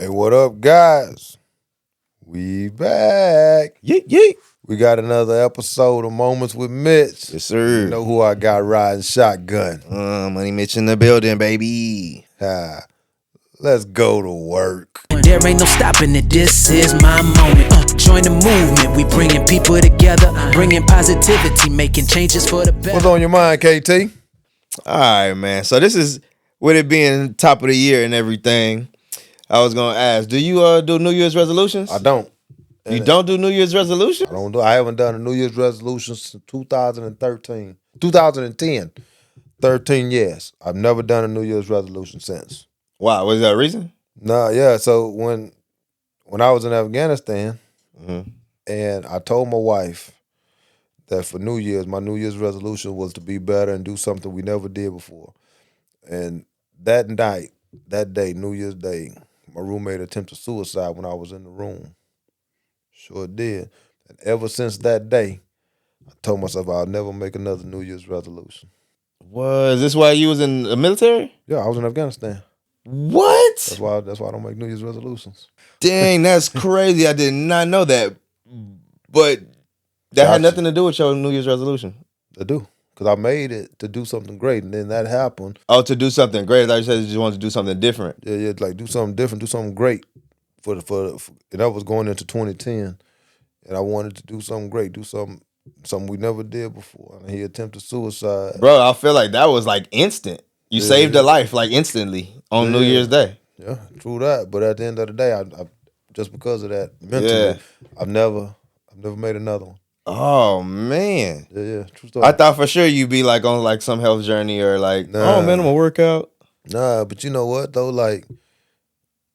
What up, guys? We back. Yeet, yeet. We got another episode of Moments with Mitch. Yes, sir. You know who I got riding shotgun. Money Mitch in the building, baby. Let's go to work. There ain't no stopping it, this is my moment. Join the movement, we bringing people together, bringing positivity, making changes for the better. What's on your mind, KT? All right, man. So this is, with it being top of the year and everything, I was going to ask, do you do New Year's resolutions? I don't. You don't do New Year's resolutions? I haven't done a New Year's resolution since 2013. 2010. 13 years. I've never done a New Year's resolution since. Wow, was that a reason? No, yeah. So when I was in Afghanistan, and I told my wife that for New Year's, my New Year's resolution was to be better and do something we never did before. And that day, New Year's Day, my roommate attempted suicide when I was in the room. Sure did. And ever since that day, I told myself I'll never make another New Year's resolution. Was this why you was in the military? Yeah, I was in Afghanistan. What? That's why I don't make New Year's resolutions. Dang, that's crazy. I did not know that. But that had nothing to do with your New Year's resolution. I do. Because I made it to do something great, and then that happened. Oh, to do something great. I thought you said you just wanted to do something different. Yeah, like do something different, do something great. And that was going into 2010, and I wanted to do something great, do something we never did before. And he attempted suicide. Bro, I feel like that was like instant. You saved a life like instantly on New Year's Day. Yeah, true that. But at the end of the day, I just because of that mentally, I've never made another one. Oh man. Yeah, true story. I thought for sure you'd be like on like some health journey or like, oh man, I'm gonna work out. Nah, but you know what though? Like,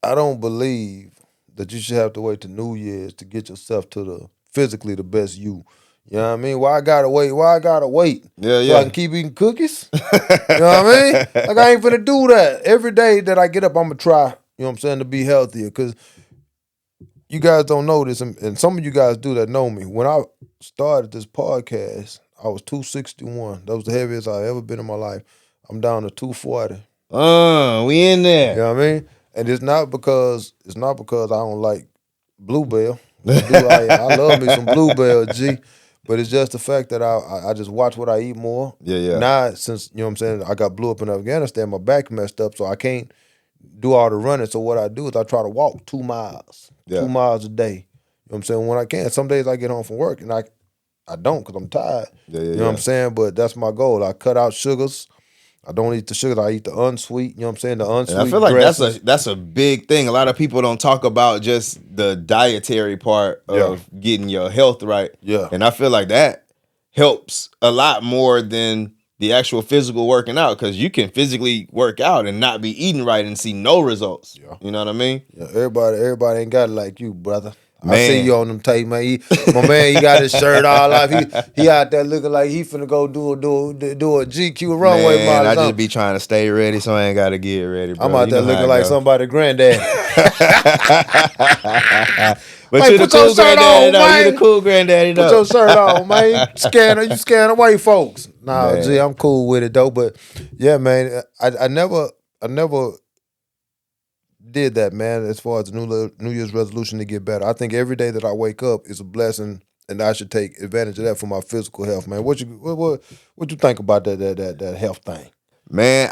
I don't believe that you should have to wait to New Year's to get yourself to the physically the best you. You know what I mean? Why I gotta wait? Yeah. So I can keep eating cookies? You know what I mean? Like, I ain't finna do that. Every day that I get up, I'm gonna try, you know what I'm saying, to be healthier. Because you guys don't know this, and some of you guys do that know me. When I started this podcast, I was 261. That was the heaviest I've ever been in my life. I'm down to 240. We in there. You know what I mean? And it's not because I don't like Bluebell. I love me some Bluebell, G. But it's just the fact that I just watch what I eat more. Yeah. Now, since, you know what I'm saying, I got blew up in Afghanistan, my back messed up, so I can't do all the running. So what I do is I try to walk 2 miles. 2 miles a day. You know what I'm saying? When I can. Some days I get home from work and I don't because I'm tired. You know what I'm saying? But that's my goal. I cut out sugars. I don't eat the sugars. I eat the unsweet. You know what I'm saying? The unsweet. And I feel like dresses. that's a big thing. A lot of people don't talk about just the dietary part of getting your health right. Yeah. And I feel like that helps a lot more than the actual physical working out, because you can physically work out and not be eating right and see no results. Yeah. You know what I mean? Yeah, everybody ain't got it like you, brother. Man. I see you on them tape, man. My man, he got his shirt all off. He out there looking like he finna go do a GQ runway model. I just be trying to stay ready, so I ain't got to get ready, bro. I'm out there looking like somebody's granddad. But man, you the cool granddaddy, though. You the cool granddaddy, though. Put your shirt on, man. You scan away, folks. Nah, G, I'm cool with it, though. But, yeah, man, I never did that, man, as far as the New Year's resolution to get better. I think every day that I wake up is a blessing, and I should take advantage of that for my physical health, man. What you think about that health thing? Man,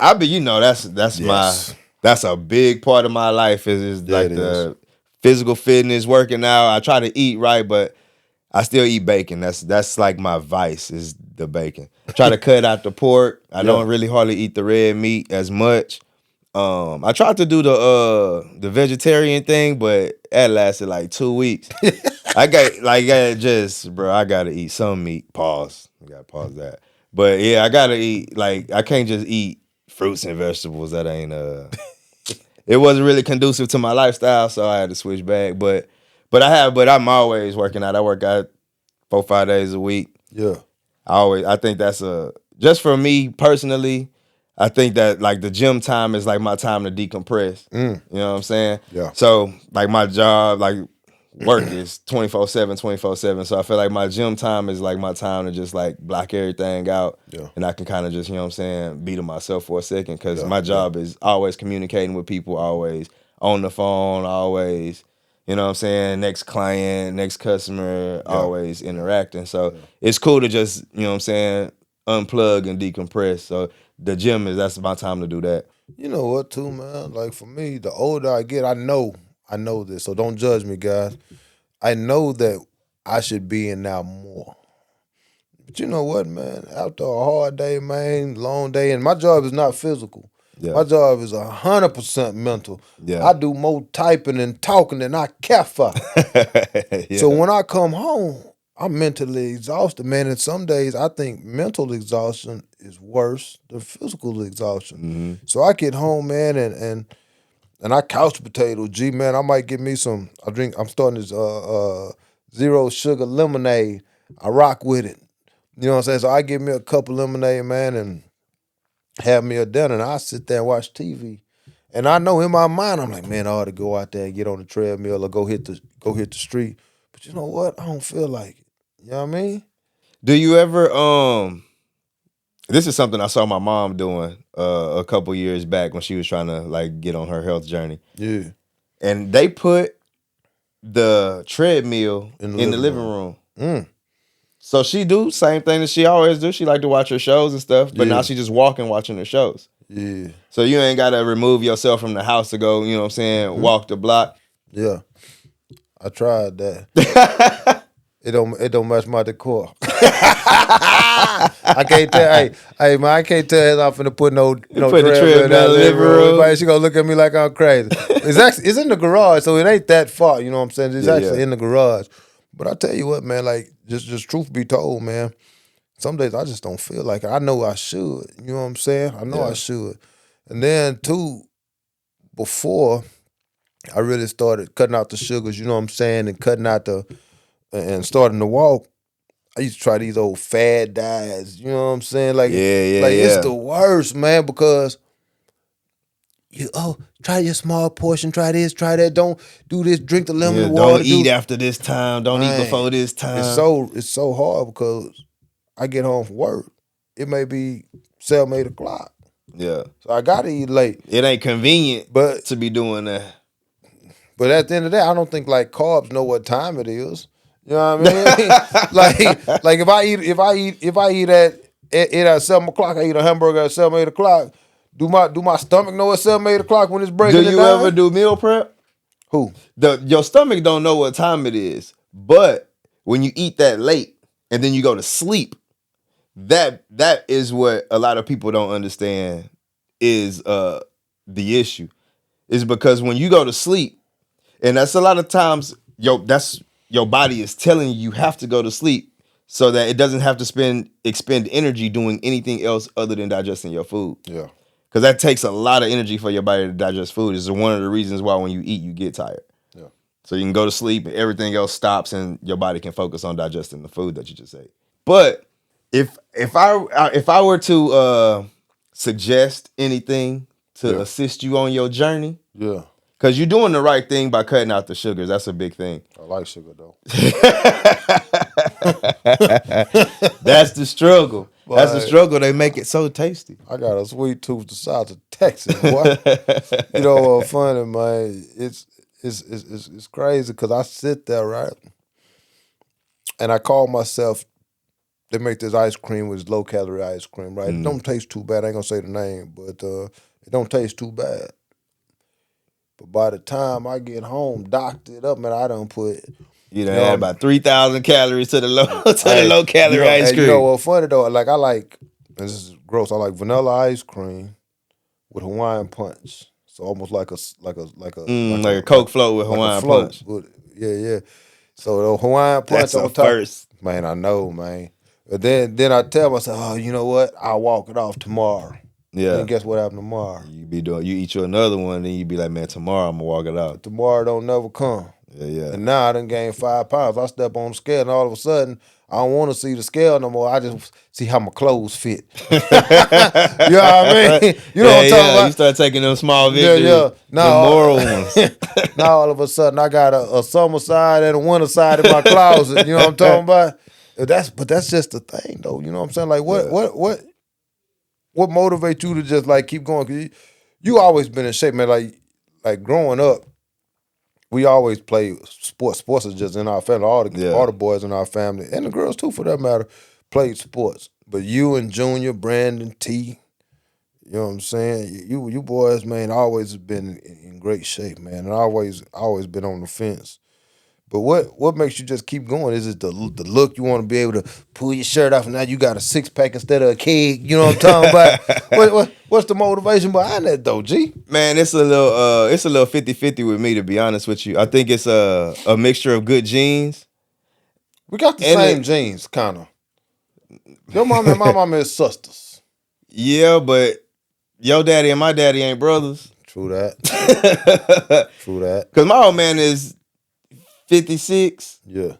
that's a big part of my life is like the physical fitness, working out. I try to eat right, but I still eat bacon. That's like my vice is the bacon. I try to cut out the pork. I don't really hardly eat the red meat as much. I tried to do the vegetarian thing, but that lasted like 2 weeks. I gotta eat some meat. Pause. I gotta pause that. But yeah, I gotta eat, like, I can't just eat fruits and vegetables. That ain't it wasn't really conducive to my lifestyle, so I had to switch back. But I'm always working out. I work out 4-5 days a week. Yeah. I think that's just for me personally. I think that like the gym time is like my time to decompress. You know what I'm saying? Yeah. So like my job, like work is 24/7. So I feel like my gym time is like my time to just like block everything out. Yeah. And I can kind of just, you know what I'm saying, be to myself for a second, because my job is always communicating with people, always on the phone, always, you know what I'm saying, next client, next customer, always interacting. So it's cool to just, you know what I'm saying, unplug and decompress. So the gym that's my time to do that. You know what, too, man? Like, for me, the older I get, I know this, so don't judge me, guys. I know that I should be in now more. But you know what, man? After a hard day, man, long day, and my job is not physical. Yeah. My job is 100% mental. Yeah. I do more typing and talking than I care for. Yeah. So when I come home, I'm mentally exhausted, man. And some days I think mental exhaustion is worse than physical exhaustion. Mm-hmm. So I get home, man, and I couch potato. Gee, man, I might get me some. I'm starting this zero sugar lemonade. I rock with it. You know what I'm saying? So I get me a cup of lemonade, man, and have me a dinner, and I sit there and watch TV. And I know in my mind, I'm like, man, I ought to go out there and get on the treadmill or go hit the street. But you know what? I don't feel like it. You know what I mean? Do you ever this is something I saw my mom doing a couple years back when she was trying to like get on her health journey. Yeah. And they put the treadmill in the living room. Mm. So she do same thing that she always do. She like to watch her shows and stuff, but now she just walking watching her shows. Yeah. So you ain't got to remove yourself from the house to go, you know what I'm saying, walk the block. Yeah. I tried that. It don't match my decor. I can't tell. Hey man, I can't tell her I'm finna put no put the treadmill in the living room. Everybody, she gonna look at me like I'm crazy. It's in the garage, so it ain't that far. You know what I'm saying? It's actually in the garage. But I tell you what, man, like just truth be told, man, some days I just don't feel like it. I know I should. You know what I'm saying? I know I should. And then too, before I really started cutting out the sugars, you know what I'm saying, and cutting out and starting to walk, I used to try these old fad diets. You know what I'm saying? Like, it's the worst, man, because try your small portion, try this, try that. Don't do this, drink the lemon water. Don't eat after this time. Don't eat before this time. It's so hard because I get home from work. It may be 7, 8 o'clock. Yeah. So I gotta eat late. It ain't convenient to be doing that. But at the end of the day, I don't think like carbs know what time it is. You know what I mean? like if I eat at 7 o'clock, I eat a hamburger at 7, 8 o'clock. Do my stomach know at 7, 8 o'clock when it's breaking? Do you ever do meal prep? Who? Your stomach don't know what time it is, but when you eat that late and then you go to sleep, that is what a lot of people don't understand is the issue. Is because when you go to sleep, and that's a lot of times your body is telling you have to go to sleep so that it doesn't have to expend energy doing anything else other than digesting your food. Yeah. Because that takes a lot of energy for your body to digest food. It's one of the reasons why when you eat, you get tired. Yeah. So you can go to sleep and everything else stops and your body can focus on digesting the food that you just ate. But if I were to suggest anything to assist you on your journey, because you're doing the right thing by cutting out the sugars. That's a big thing. I like sugar though. That's the struggle. But that's the struggle. They make it so tasty. I got a sweet tooth the size of Texas, boy. You know what's funny, man? It's crazy because I sit there, right? And I call myself, they make this ice cream with low calorie ice cream, right? It don't taste too bad. I ain't gonna say the name, but it don't taste too bad. But by the time I get home, docked it up, man, I done put. You done add about 3,000 calories to the low calorie ice cream. You know what's funny though? Like and this is gross. I like vanilla ice cream with Hawaiian punch. So almost like a Coke float with Hawaiian punch. Yeah. So the Hawaiian punch on top. First. Man, I know, man. But then I tell myself, oh, you know what? I'll walk it off tomorrow. Yeah. And guess what happened tomorrow? You eat you another one, then you be like, man, tomorrow I'm gonna walk it out. Tomorrow don't never come. Yeah. And now I done gained 5 pounds. I step on the scale and all of a sudden I don't want to see the scale no more. I just see how my clothes fit. You know what I mean? You know what I'm talking about? You start taking them small victories. Yeah. Now, the moral ones. Now all of a sudden I got a summer side and a winter side in my closet. You know what I'm talking about? But that's just the thing though. You know what I'm saying? Like what motivates you to just like keep going? 'Cause you always been in shape, man. Like like growing up, we always play sports. Sports is just in our family. All the boys in our family, and the girls too, for that matter, played sports. But you and Junior, Brandon, T, you know what I'm saying? You boys, man, always been in great shape, man, and always been on the fence. But what makes you just keep going? Is it the look? You want to be able to pull your shirt off, and now you got a 6-pack instead of a keg. You know what I'm talking about? What's the motivation behind that, though, G? Man, it's a little 50-50 with me, to be honest with you. I think it's a mixture of good genes. We got the same genes, kind of. Your mom and my mama is sisters. Yeah, but your daddy and my daddy ain't brothers. True that. True that. Because my old man is 56. Yeah.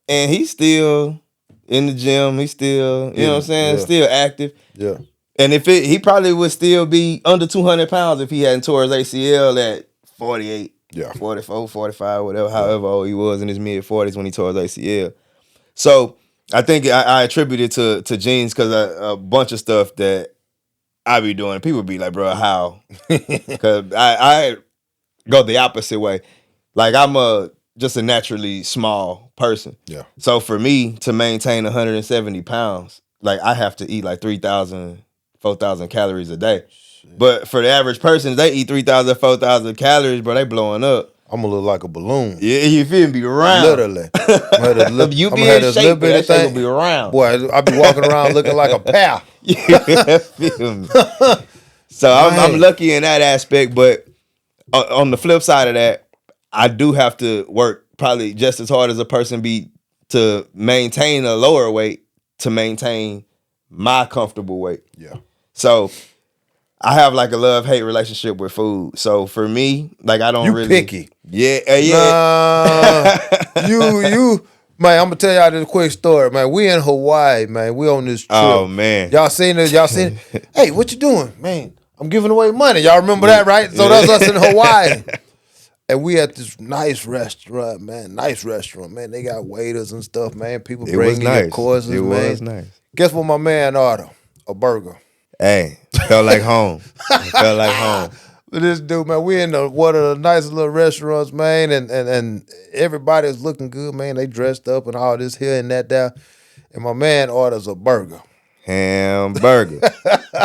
And he's still in the gym. He's still, you know what I'm saying? Yeah. Still active. Yeah. And he probably would still be under 200 pounds if he hadn't tore his ACL at 48, 44, 45, whatever, however old he was in his mid-40s when he tore his ACL. So I think I attribute it to genes because a bunch of stuff that I be doing, people be like, bro, how? Because I go the opposite way. Like I'm just a naturally small person. Yeah. So for me to maintain 170 pounds, like I have to eat like 3,000, 4,000 calories a day. Shit. But for the average person, they eat 3,000, 4,000 calories, bro, they blowing up. I'm gonna look like a balloon. Yeah, you feel me? Round. Literally. You be in shape, but that shit gonna be round. Boy, I be walking around looking like a pal. Yeah, feel me? So I'm lucky in that aspect, but on the flip side of that, I do have to work probably just as hard as a person be to maintain a lower weight to maintain my comfortable weight. Yeah. So I have like a love-hate relationship with food. So for me, like I don't you really picky. Yeah, yeah. Nah, you man, I'm gonna tell y'all this quick story, man. We in Hawaii, man. We on this trip. Oh man. Y'all seen it? Hey, what you doing? Man, I'm giving away money. Y'all remember that, right? So that's us in Hawaii. And we at this nice restaurant, man. Nice restaurant, man. They got waiters and stuff, man. People bring their courses, man. It was nice. Guess what my man ordered? A burger. Hey, felt like home. Felt like home. But this dude, man, we in one of the nicest little restaurants, man, and everybody's looking good, man. They dressed up and all this here and that there. And my man orders a burger. Hamburger.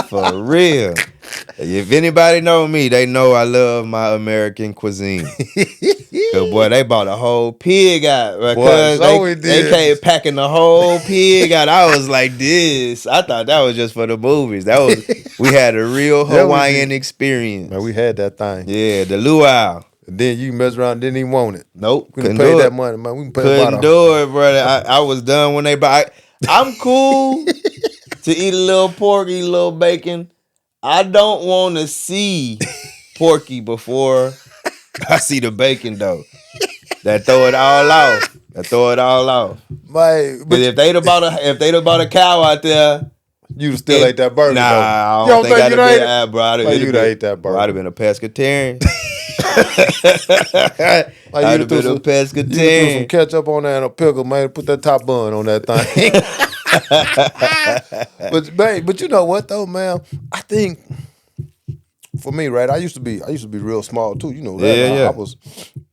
For real. If anybody know me, they know I love my American cuisine. Cause boy, they bought a whole pig out. Because they came packing the whole pig out. I was like, this. I thought that was just for the movies. We had a real Hawaiian experience. Man, we had that thing. Yeah, the luau. And then you mess around, didn't even want it. Nope. We couldn't pay that money, man. We couldn't do it, brother. I was done when they bought. I'm cool to eat a little pork, eat a little bacon. I don't want to see Porky before I see the bacon, though. That throw it all off. But if they'd have bought a cow out there, you'd still ate that burger. Nah, I don't think I'd have been. Bro, you'd have ate that burger. I'd have been a pescatarian. I'd have been a pescatarian. You threw some ketchup on there and a pickle, man. Put that top bun on that thing. but you know what though, man? I think for me, right? I used to be real small too. You know that. Yeah. I was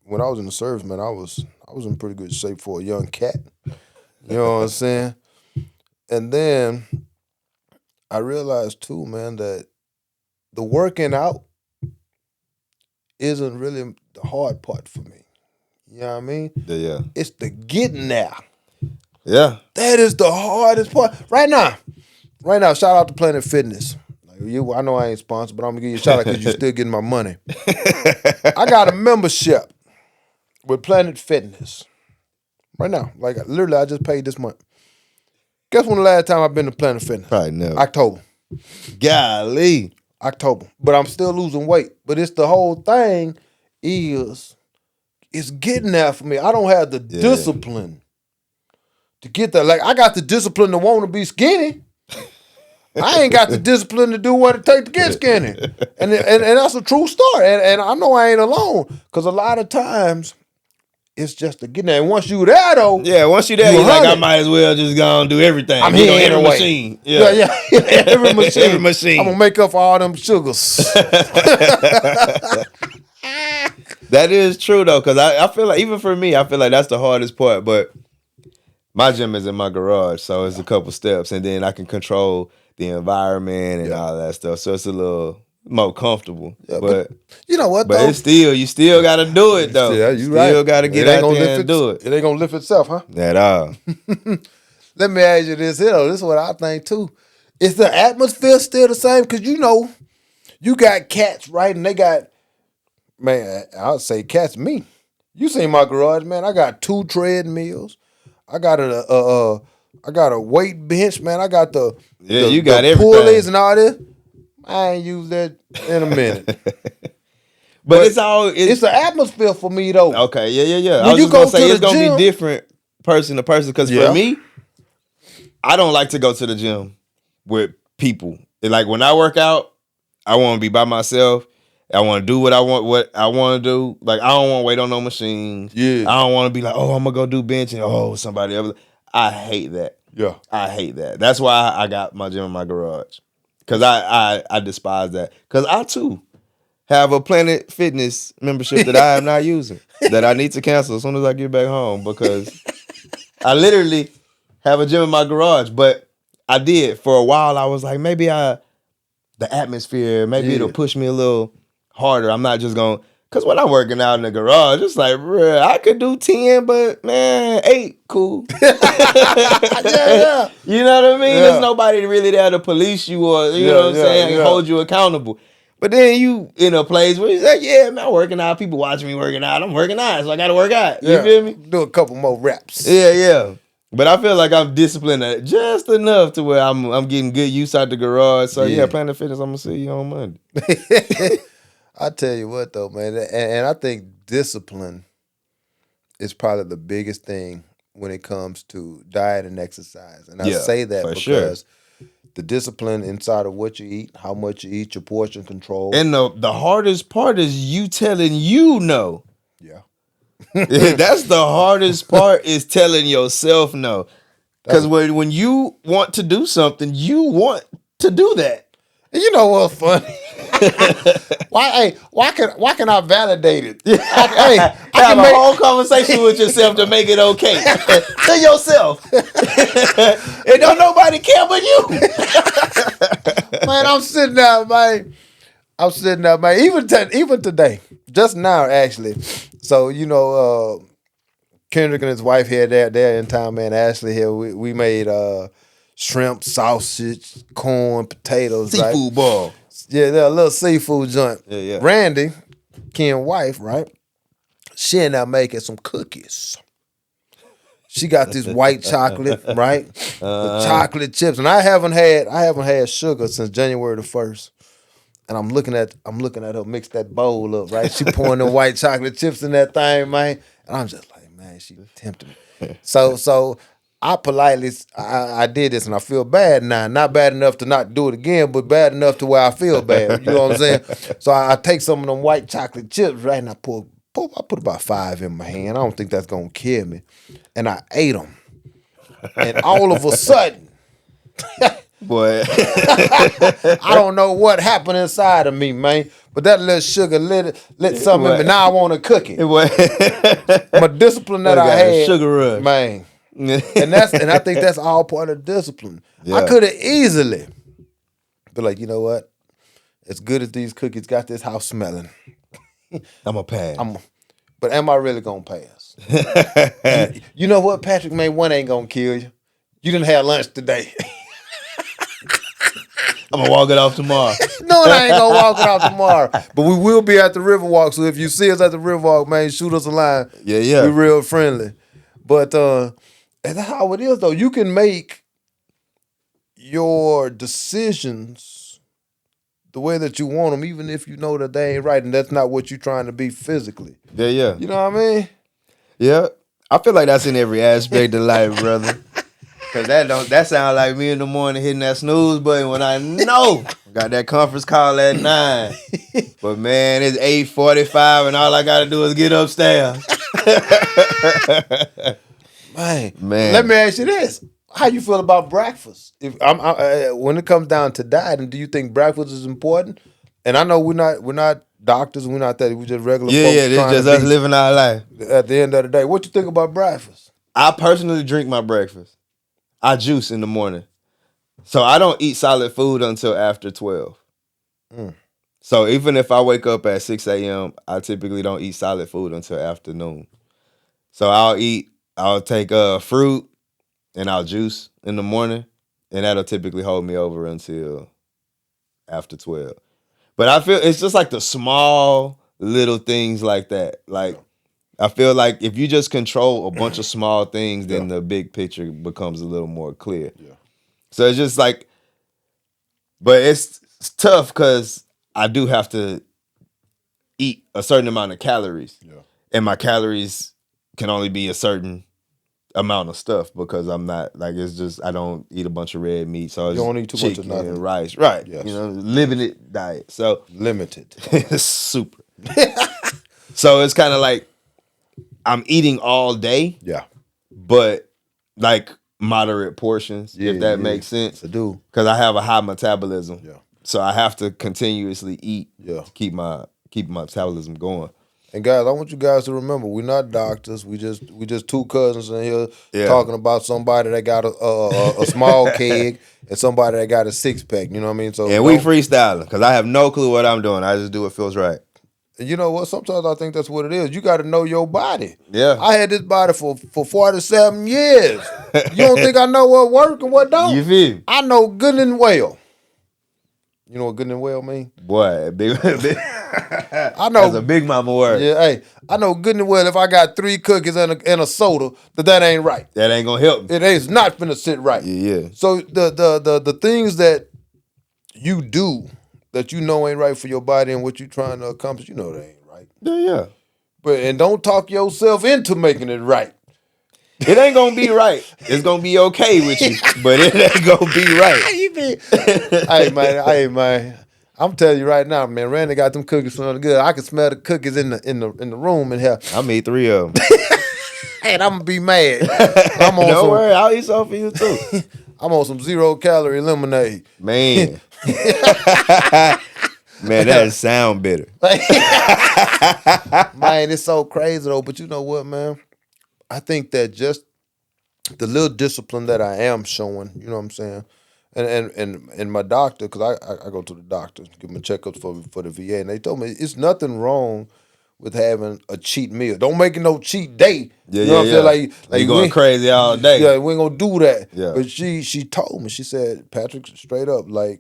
when I was in the service, man. I was in pretty good shape for a young cat. You know what I'm saying? And then I realized too, man, that the working out isn't really the hard part for me. You know what I mean? Yeah. It's the getting there. Yeah. That is the hardest part. Right now, shout out to Planet Fitness. I know I ain't sponsored, but I'm going to give you a shout out because you're still getting my money. I got a membership with Planet Fitness. Right now. Like, literally, I just paid this month. Guess when the last time I've been to Planet Fitness? Probably never. October. Golly. October. But I'm still losing weight. But it's the whole thing is, it's getting there for me. I don't have the discipline to get there. Like, I got the discipline to want to be skinny. I ain't got the discipline to do what it takes to get skinny. And that's a true story. And I know I ain't alone. Because a lot of times, it's just to get there. And once you there, though. Yeah, once you there, you're like, I might as well just go and do everything. I'm here every anyway. machine. Yeah. Every machine. Every machine. I'm going to make up for all them sugars. That is true though, because I feel like even for me, I feel like that's the hardest part. But my gym is in my garage, so it's a couple steps, and then I can control the environment and all that stuff. So it's a little more comfortable. Yeah, but you know what? But though? You still got to do it though. Yeah, you still got to get out there and do it. It ain't gonna lift itself, huh? At all. Let me ask you this here though. This is what I think too. Is the atmosphere still the same? Because you got cats, right? And they got, man, I'll say cats me. You seen my garage, man. I got 2 treadmills. I got a weight bench, man. I got you got everything. Pulleys and all this. I ain't used that in a minute. but it's an atmosphere for me though. Okay, yeah. When I was just gonna say it's gonna be different person to person. Because for me, I don't like to go to the gym with people. Like when I work out, I want to be by myself. I want to do what I want to do. Like I don't want to wait on no machines. Yeah. I don't want to be like, oh, I'm gonna go do bench and somebody else. I hate that. Yeah. I hate that. That's why I got my gym in my garage. Cause I despise that. Cause I too have a Planet Fitness membership that I am not using. That I need to cancel as soon as I get back home. Because I literally have a gym in my garage. But I did for a while. I was like, maybe the atmosphere, maybe it'll push me a little harder. I'm not just going, because when I'm working out in the garage, it's like, bruh, I could do 10, but man, 8, cool. Yeah. You know what I mean? There's nobody really there to police you or, you know what I'm saying, hold you accountable. But then you in a place where you're like, yeah, man, I'm working out. People watching me working out. I'm working out, so I got to work out. You feel me? Do a couple more reps. Yeah. But I feel like I'm disciplined just enough to where I'm getting good use out the garage. So Planet Fitness, I'm gonna see you on Monday. I tell you what though, man, and I think discipline is probably the biggest thing when it comes to diet and exercise. And I say that because the discipline inside of what you eat, how much you eat, your portion control. And the hardest part is you telling you no. Yeah. That's the hardest part is telling yourself no. Because when you want to do something, you want to do that. You know what's funny? Why can I validate it? I can have a whole conversation with yourself to make it okay. To yourself. And don't nobody care but you. Man, I'm sitting there, man. Even today, just now actually. So, Kendrick and his wife here, they're in town, man. Ashley here. We made shrimp, sausage, corn, potatoes. Seafood ball. Yeah, they're a little seafood joint. Yeah. Randy, Ken's wife, right? She ended up making some cookies. She got this white chocolate, right? With chocolate chips. And I haven't had sugar since January the 1st. And I'm looking at her mix that bowl up, right? She pouring the white chocolate chips in that thing, man. And I'm just like, man, she tempted me. So I politely, I did this and I feel bad now. Not bad enough to not do it again, but bad enough to where I feel bad. You know what I'm saying? So I take some of them white chocolate chips, right? And I put about 5 in my hand. I don't think that's going to kill me. And I ate them. And all of a sudden, boy, I don't know what happened inside of me, man. But that little sugar lit something in me. Now I want to cook it. My discipline that I had, sugar rush, man. And I think that's all part of discipline. Yeah. I could have easily be like, you know what? As good as these cookies got this house smelling, I'm a pass. But am I really gonna pass? You know what, Patrick? Man, one ain't gonna kill you. You didn't have lunch today. I'm gonna walk it off tomorrow. No, I ain't gonna walk it off tomorrow. But we will be at the Riverwalk. So if you see us at the Riverwalk, man, shoot us a line. Yeah. We're real friendly. But that's how it is, though. You can make your decisions the way that you want them, even if you know that they ain't right, and that's not what you're trying to be physically. Yeah. You know what I mean? Yeah. I feel like that's in every aspect of life, brother. Cause that sound like me in the morning hitting that snooze button when I know I got that conference call at 9. But man, it's 8:45 and all I gotta do is get upstairs. Man, let me ask you this: how you feel about breakfast? If when it comes down to dieting, do you think breakfast is important? And I know we're not doctors. We're not that. We just regular Yeah, folks. yeah. This just us living our life. At the end of the day, what you think about breakfast? I personally drink my breakfast. I juice in the morning. So I don't eat solid food until after 12. So even if I wake up at 6 a.m., I typically don't eat solid food until afternoon. So I'll take fruit and I'll juice in the morning, and that'll typically hold me over until after 12. But I feel it's just like the small little things like that. Like I feel like if you just control a bunch of small things, then the big picture becomes a little more clear. Yeah. So it's just like, but it's tough because I do have to eat a certain amount of calories. Yeah. And my calories can only be a certain amount of stuff because I'm not like it's just I don't eat a bunch of red meat. So you don't eat too much of nothing. And rice. Right. Yes. You know, limited diet. So limited. Super. So it's kind of like I'm eating all day. Yeah. But like moderate portions, if that makes sense. I do. Because I have a high metabolism. Yeah. So I have to continuously eat to keep my metabolism going. And guys, I want you guys to remember, we're not doctors. We just two cousins in here talking about somebody that got a small keg and somebody that got a 6-pack. You know what I mean? So and we freestyling because I have no clue what I'm doing. I just do what feels right. You know what? Sometimes I think that's what it is. You got to know your body. Yeah. I had this body for 47 years. You don't think I know what works and what don't? You feel? I know good and well. You know what good and well mean? Boy, big. I know. That's a big mama word. Yeah, hey, I know good and well if I got 3 cookies and a soda, that ain't right. That ain't gonna help me. It ain't not finna sit right. Yeah. So the things that you do that you know ain't right for your body and what you trying to accomplish, you know that ain't right. Yeah. And don't talk yourself into making it right. It ain't gonna be right. It's gonna be okay with you, but it ain't gonna be right. Hey man, I'm telling you right now, man. Randy got them cookies smelling good. I can smell the cookies in the room in here. I made 3 of them. And I'm gonna be mad. Don't worry, I'll eat some for you too. I'm on some 0-calorie lemonade. Man. Man, that sound bitter. Man, it's so crazy though. But you know what, man? I think that just the little discipline that I am showing, you know what I'm saying? And my doctor, because I go to the doctor, give them checkups for the VA, and they told me it's nothing wrong with having a cheat meal. Don't make it no cheat day. Yeah, you know what I'm saying? Like you going crazy all day. Yeah, we ain't gonna do that. Yeah. But she told me, she said, Patrick, straight up, like,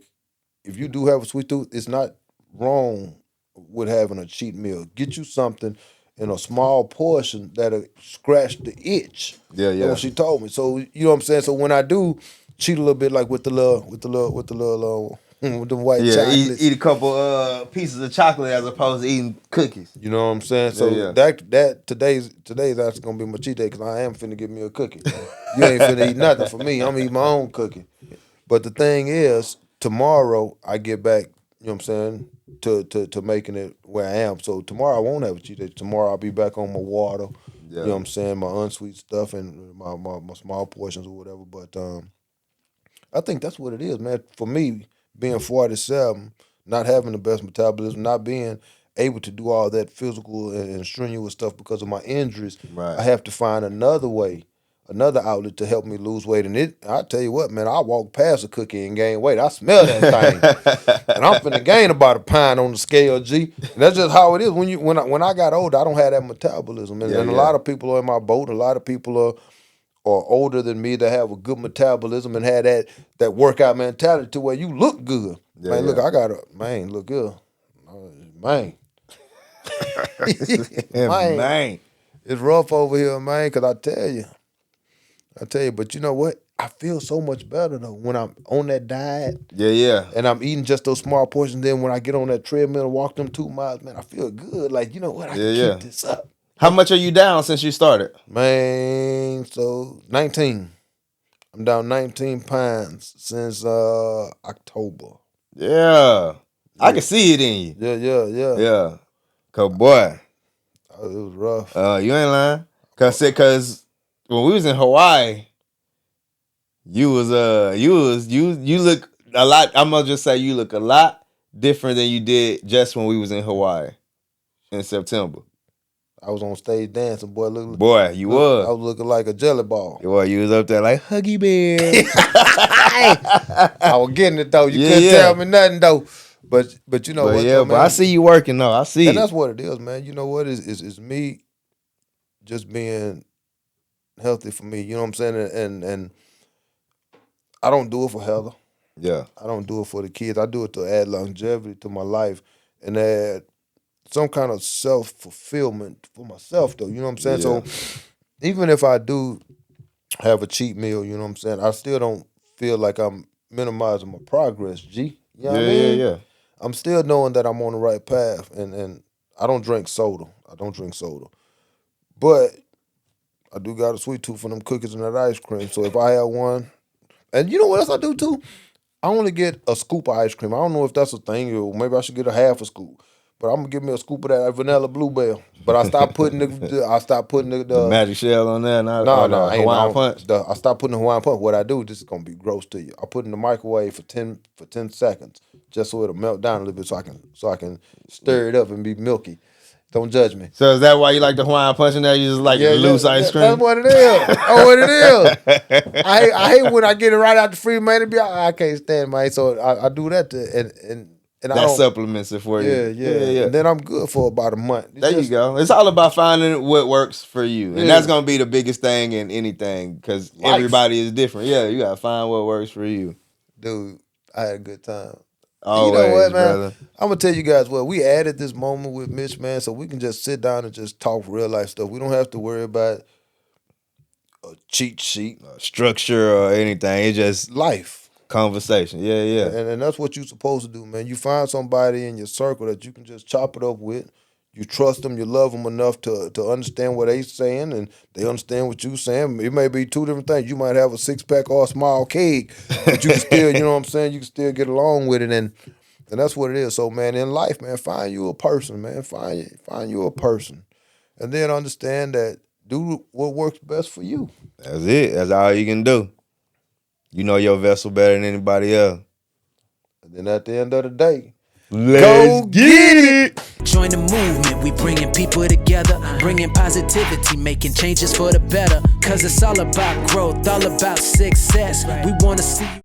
if you do have a sweet tooth, it's not wrong with having a cheat meal. Get you something in a small portion that'll scratch the itch. Yeah. That's what she told me. So you know what I'm saying? So when I do cheat a little bit, like with the little with the white chocolates. Eat a couple pieces of chocolate as opposed to eating cookies. You know what I'm saying? So that today's actually gonna be my cheat day because I am finna get me a cookie. You ain't finna eat nothing for me. I'm eating my own cookie. But the thing is, tomorrow I get back, you know what I'm saying, to making it where I am. So tomorrow I won't have a cheat day. Tomorrow I'll be back on my water. Yeah. You know what I'm saying? My unsweet stuff and my small portions or whatever. But I think that's what it is, man. For me, being 47, not having the best metabolism, not being able to do all that physical and strenuous stuff because of my injuries, I have to find another way, another outlet to help me lose weight. And I tell you what, man, I walk past a cookie and gain weight. I smell that thing. And I'm finna gain about a pound on the scale, G. And that's just how it is. When I got older, I don't have that metabolism. And, a lot of people are in my boat. A lot of people are older than me that have a good metabolism and had that workout mentality to where you look good. Yeah, man, look, I got look good. Man. Man. It's rough over here, man, because I tell you, but you know what? I feel so much better, though, when I'm on that diet. Yeah. And I'm eating just those small portions. Then when I get on that treadmill and walk them 2 miles, man, I feel good. Like, you know what? I can keep this up. How much are you down since you started? Man, so 19. I'm down 19 pounds since October. Yeah. I can see it in you. Yeah. Cause boy. It was rough. You ain't lying. Cause when we was in Hawaii, you look a lot. I'm gonna just say you look a lot different than you did just when we was in Hawaii in September? I was on stage dancing, boy. Boy, you was. I was looking like a jelly ball. Boy, you was up there like Huggy Bear. I was getting it though. You couldn't tell me nothing though. But you know what? Yeah, though, but man, I see you working though. I see. And that's what it is, man. You know what? Is me just being healthy for me. You know what I'm saying? And I don't do it for Heather. Yeah. I don't do it for the kids. I do it to add longevity to my life and add some kind of self-fulfillment for myself, though. You know what I'm saying? Yeah. So even if I do have a cheat meal, you know what I'm saying, I still don't feel like I'm minimizing my progress, G. You know what I mean? Yeah. I'm still knowing that I'm on the right path, and I don't drink soda. But I do got a sweet tooth for them cookies and that ice cream. So if I have one, and you know what else I do too? I only get a scoop of ice cream. I don't know if that's a thing, or maybe I should get a half a scoop. But I'm gonna give me a scoop of that vanilla bluebell. But I stopped putting the magic shell on there. No, Hawaiian punch. I stopped putting the Hawaiian punch. What I do, this is gonna be gross to you. I put it in the microwave for 10 seconds, just so it'll melt down a little bit, so I can stir it up and be milky. Don't judge me. So is that why you like the Hawaiian punch in there? You just like loose ice cream? That's what it is. What it is. I hate when I get it right out the freezer, man. I can't stand it, man. So I do that and that supplements it for you. Yeah. And then I'm good for about a month. You go. It's all about finding what works for you. And that's going to be the biggest thing in anything because everybody is different. Yeah, you got to find what works for you. Dude, I had a good time. Always, you know what, man? brother. I'm going to tell you guys what. We added this moment with Mitch, man, so we can just sit down and just talk real life stuff. We don't have to worry about a cheat sheet. Structure or anything. It's just life. Conversation, yeah. And that's what you're supposed to do, man. You find somebody in your circle that you can just chop it up with. You trust them, you love them enough to understand what they saying, and they understand what you saying. It may be two different things. You might have a 6-pack or a small cake, but you can still, you know what I'm saying, you can still get along with it, and that's what it is. So, man, in life, man, find you a person, man. Find you a person. And then understand that do what works best for you. That's it. That's all you can do. You know your vessel better than anybody else. And then at the end of the day, let's get it. Join the movement, we bringing people together, bringing positivity, making changes for the better. Cause it's all about growth, all about success. We wanna see you.